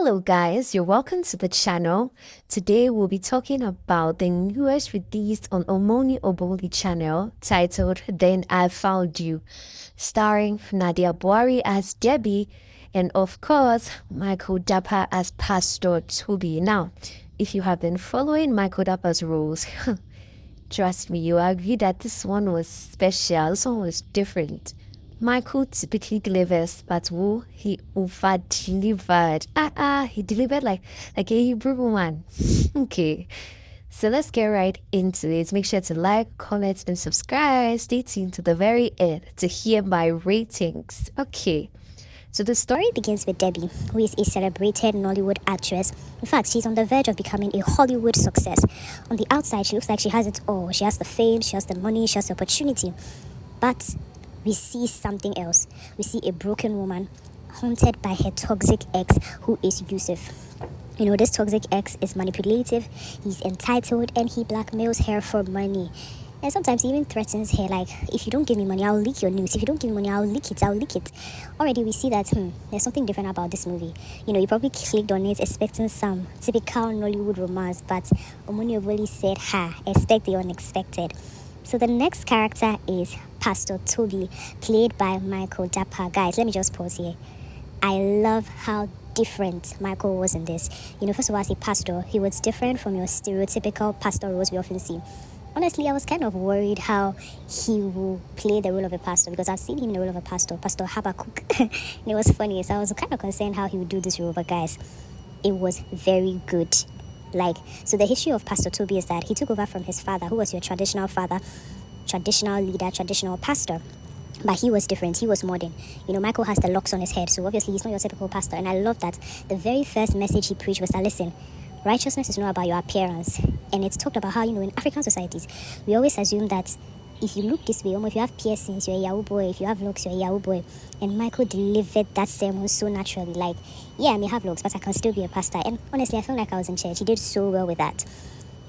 Hello guys, you're welcome to the channel. Today we'll be talking about the newest release on Omoni Oboli channel titled Then I Found You, starring Nadia Buhari as Debbie and of course Michael Dappa as Pastor Toby. Now, if you have been following Michael Dappa's roles, trust me, you agree that this one was special, this one was different. Michael typically delivers, but who he over delivered. He delivered like a Hebrew woman. Okay, so let's get right into it. Make sure to like, comment, and subscribe. Stay tuned to the very end to hear my ratings. Okay. So the story begins with Debbie, who is a celebrated Nollywood actress. In fact, she's on the verge of becoming a Hollywood success. On the outside, she looks like she has it all. She has the fame, she has the money, she has the opportunity. But we see something else. We see a broken woman haunted by her toxic ex, who is Yusuf. You know, this toxic ex is manipulative, he's entitled, and he blackmails her for money. And sometimes he even threatens her, like, if you don't give me money, I'll leak your news. If you don't give me money, I'll leak it. Already we see that, there's something different about this movie. You know, you probably clicked on it expecting some typical Nollywood romance, but Omoni Oboli said, expect the unexpected. So the next character is Pastor Toby, played by Michael Dappa. Guys, let me just pause here. I love how different Michael was in this. You know, first of all, as a pastor, he was different from your stereotypical pastor roles we often see. Honestly, I was kind of worried how he will play the role of a pastor, because I've seen him in the role of a pastor, Pastor Habakkuk. And it was funny, so I was kind of concerned how he would do this role. But guys, it was very good. So the history of Pastor Toby is that he took over from his father, who was your traditional father, traditional leader, traditional pastor. But he was different. He was modern. You know, Michael has the locks on his head, so obviously he's not your typical pastor. And I love that the very first message he preached was that, listen, righteousness is not about your appearance. And it's talked about how, you know, in African societies, we always assume that if you look this way, if you have piercings, you're a Yahoo boy. If you have looks, you're a Yahoo boy. And Michael delivered that sermon so naturally. Like, yeah, I may have looks, but I can still be a pastor. And honestly, I felt like I was in church. He did so well with that.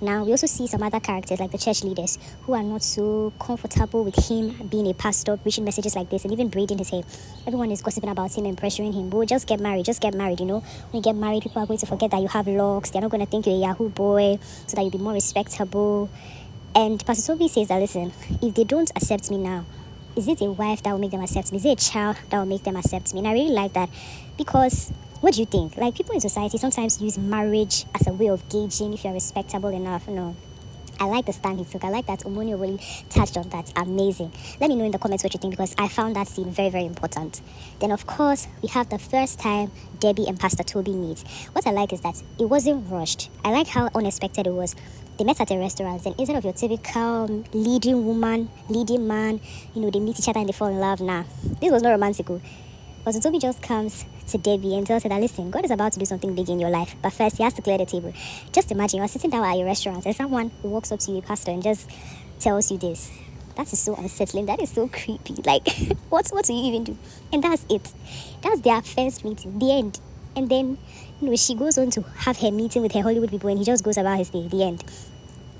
Now, we also see some other characters, like the church leaders, who are not so comfortable with him being a pastor, preaching messages like this, and even braiding his hair. Everyone is gossiping about him and pressuring him. But just get married, you know. When you get married, people are going to forget that you have locks. They're not going to think you're a Yahoo boy, so that you'll be more respectable. And Pastor Toby says that, listen, if they don't accept me now, is it a wife that will make them accept me? Is it a child that will make them accept me? And I really like that, because what do you think? Like, people in society sometimes use marriage as a way of gauging if you're respectable enough. No. I like the stand he took. I like that Omoni really touched on that. Amazing. Let me know in the comments what you think, because I found that scene very, very important. Then, of course, we have the first time Debbie and Pastor Toby meet. What I like is that it wasn't rushed. I like how unexpected it was. They met at a restaurant, and instead of your typical leading woman, leading man, you know, they meet each other and they fall in love. Nah, this was not romantical. But Toby just comes to Debbie and tells her that, listen, God is about to do something big in your life, but first he has to clear the table. Just imagine you're sitting down at a restaurant and someone who walks up to you, a pastor, and just tells you this. That is so unsettling. That is so creepy. Like, what do you even do? And that's it. That's their first meeting, the end. And then, you know, she goes on to have her meeting with her Hollywood people, and he just goes about his day, the end.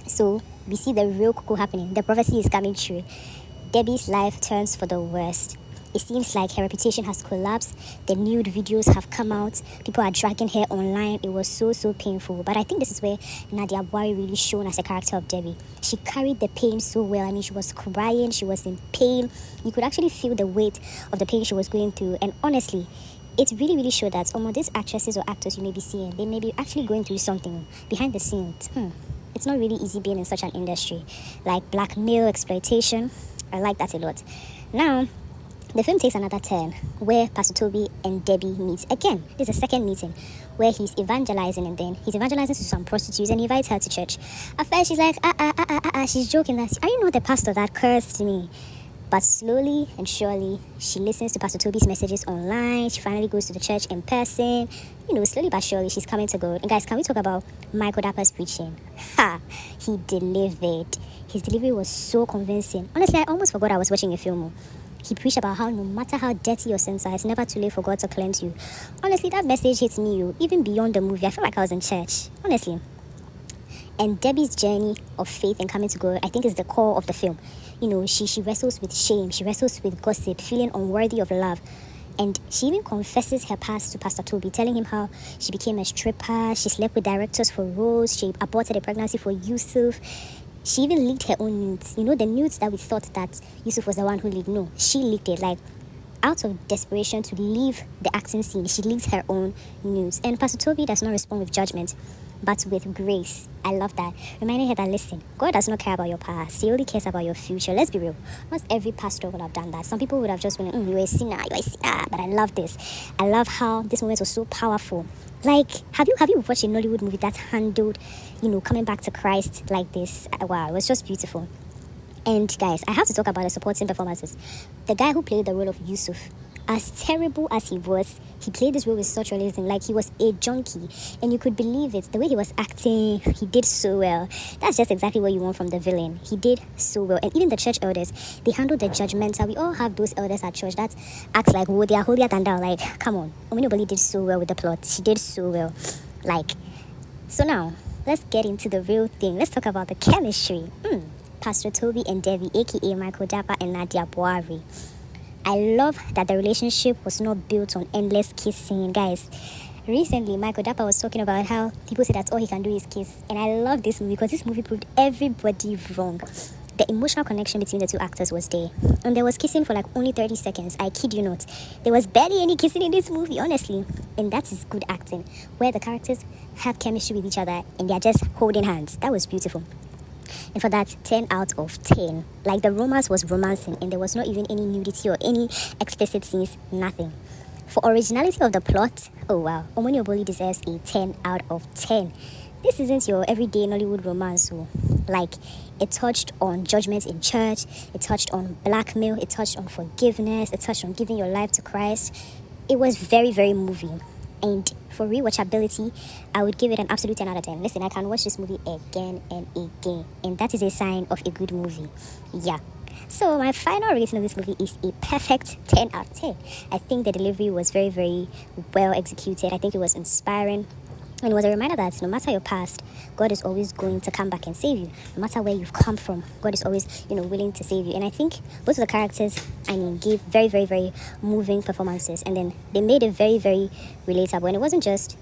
So we see the real cuckoo happening. The prophecy is coming true. Debbie's life turns for the worst. It seems like her reputation has collapsed. The nude videos have come out. People are dragging her online. It was so painful. But I think this is where Nadia Buhari really shone as a character of Debbie. She carried the pain so well. I mean, she was crying. She was in pain. You could actually feel the weight of the pain she was going through. And honestly, it really showed that these actresses or actors you may be seeing, they may be actually going through something behind the scenes. It's not really easy being in such an industry. Like blackmail, exploitation. I like that a lot. Now, the film takes another turn where Pastor Toby and Debbie meet again. This is a second meeting where he's evangelizing, and then he's evangelizing to some prostitutes and he invites her to church. At first, she's like, she's joking that, are you not the pastor that cursed me? But slowly and surely, she listens to Pastor Toby's messages online. She finally goes to the church in person. You know, slowly but surely, she's coming to God. And guys, can we talk about Michael Dappa's preaching? He delivered. His delivery was so convincing. Honestly, I almost forgot I was watching a film. He preached about how no matter how dirty your sins are, it's never too late for God to cleanse you. Honestly, that message hits me, even beyond the movie. I felt like I was in church. Honestly. And Debbie's journey of faith and coming to God, I think, is the core of the film. You know, she wrestles with shame. She wrestles with gossip, feeling unworthy of love. And she even confesses her past to Pastor Toby, telling him how she became a stripper, she slept with directors for roles, she aborted a pregnancy for Yusuf. She even leaked her own nudes. You know, the nudes that we thought that Yusuf was the one who leaked. No, she leaked it. Like, out of desperation to leave the acting scene, she leaks her own nudes. And Pastor Toby does not respond with judgment, but with grace. I love that. Reminding her that, listen, God does not care about your past. He only cares about your future. Let's be real. Not every pastor would have done that. Some people would have just been, you're a sinner, you're a sinner. But I love this. I love how this moment was so powerful. Like, have you watched a Nollywood movie that handled, coming back to Christ like this? Wow, it was just beautiful. And guys, I have to talk about the supporting performances. The guy who played the role of Yusuf, as terrible as he was, he played this role with such realism, like he was a junkie, and you could believe it. The way he was acting, he did so well. That's just exactly what you want from the villain. He did so well. And even the church elders, they handled the judgmental. We all have those elders at church that act like, they are holier than thou. Like, come on. Ominoboli did so well with the plot. She did so well. Like, so now, let's get into the real thing. Let's talk about the chemistry. Pastor Toby and Devi, aka Michael Dappa and Nadia Buhari. I love that the relationship was not built on endless kissing. Guys, recently Michael Dappa was talking about how people say that all he can do is kiss. And I love this movie because this movie proved everybody wrong. The emotional connection between the two actors was there. And there was kissing for like only 30 seconds. I kid you not. There was barely any kissing in this movie, honestly. And that is good acting, where the characters have chemistry with each other and they are just holding hands. That was beautiful. And for that, 10 out of 10. Like, the romance was romancing and there was not even any nudity or any explicit scenes, nothing. For originality of the plot, oh wow, Omoni Oboli deserves a 10 out of 10. This isn't your everyday Nollywood romance. So, like, it touched on judgment in church, it touched on blackmail, it touched on forgiveness, it touched on giving your life to Christ. It was very, very moving. And for rewatchability, I would give it an absolute 10 out of 10. Listen, I can watch this movie again and again. And that is a sign of a good movie. Yeah. So my final rating of this movie is a perfect 10 out of 10. I think the delivery was very, very well executed. I think it was inspiring. And it was a reminder that no matter your past, God is always going to come back and save you. No matter where you've come from, God is always, willing to save you. And I think both of the characters, gave very, very, very moving performances. And then they made it very, very relatable. And it wasn't just